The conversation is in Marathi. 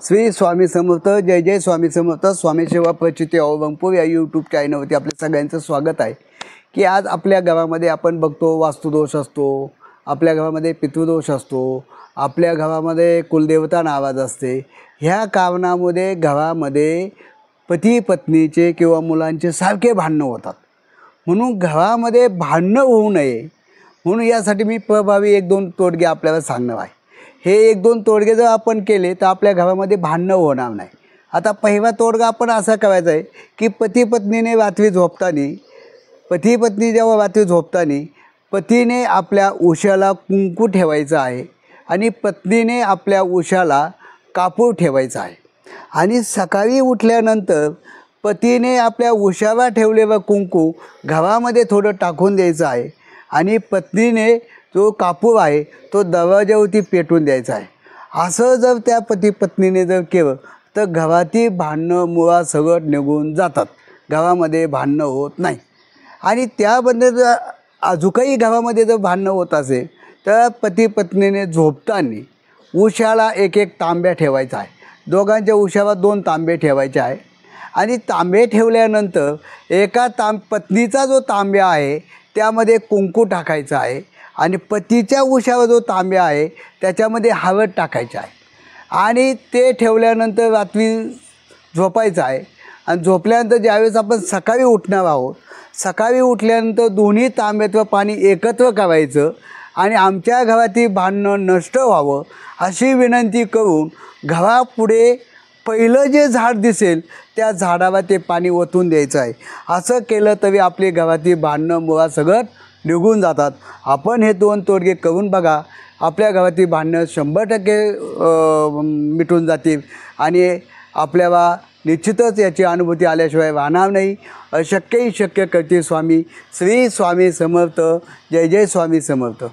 श्री स्वामी समर्थ. जय जय स्वामी समर्थ. स्वामी सेवा प्रचिती अवंपूर या यूट्यूब चॅनलवरती आपल्या सगळ्यांचं स्वागत आहे. की आज आपल्या गावामध्ये आपण बघतो वास्तुदोष असतो, आपल्या गावामध्ये पितृदोष असतो, आपल्या गावामध्ये कुलदेवता नाराज असते. ह्या कारणामध्ये गावामध्ये पती पत्नीचे किंवा मुलांचे सारखे भांडणं होतात. म्हणून घरामध्ये भांडणं होऊ नये म्हणून यासाठी मी प्रभावी 1-2 तोडगे आपल्याला सांगणार आहे. हे 1-2 तोडगे जर आपण केले तर आपल्या घरामध्ये भांडणं होणार नाही. आता पहिला तोडगा आपण असा करायचा आहे की पती पत्नी जेव्हा रात्री झोपताना पतीने आपल्या उशाला कुंकू ठेवायचं आहे आणि पत्नीने आपल्या उशाला कापूर ठेवायचा आहे. आणि सकाळी उठल्यानंतर पतीने आपल्या उशाला ठेवलेलं कुंकू घरामध्ये थोडं टाकून द्यायचं आहे आणि पत्नीने जो कापूर आहे तो दरवाजावरती पेटवून द्यायचा आहे. असं जर त्या पती पत्नीने जर केलं तर घरातील भांडणं मुळात सगळं निघून जातात. गावामध्ये भांडणं होत नाही. आणि त्याबद्दल जर अजूनही गावामध्ये जर भांडणं होत असेल तर पती पत्नीने झोपताना उशाला एक तांब्या ठेवायचा आहे. दोघांच्या उशाला 2 तांबे ठेवायचे आहे. आणि तांबे ठेवल्यानंतर पत्नीचा जो तांब्या आहे त्यामध्ये कुंकू टाकायचा आहे आणि पतीच्या उशावर जो तांब्या आहे त्याच्यामध्ये हळद टाकायचं आहे. आणि ते ठेवल्यानंतर रात्री झोपायचं आहे. आणि झोपल्यानंतर ज्यावेळेस आपण सकाळी उठणार आहोत, सकाळी उठल्यानंतर दोन्ही तांब्यातलं पाणी एकत्र करायचं आणि आमच्या घरातील भांडणं नष्ट व्हावं अशी विनंती करून घरापुढे पहिलं जे झाड दिसेल त्या झाडाला ते पाणी ओतून द्यायचं आहे. असं केलं तरी आपली घरातील भांडणं मुळात सगळं निघून जातात. आपण हे 2 तोडगे करून बघा. आपल्या घरातील भांडणं 100% मिटून जातील आणि आपल्याला निश्चितच याची अनुभूती आल्याशिवाय राहणार नाही. अशक्यही शक्य करते स्वामी. श्री स्वामी समर्थ. जय जय स्वामी समर्थ.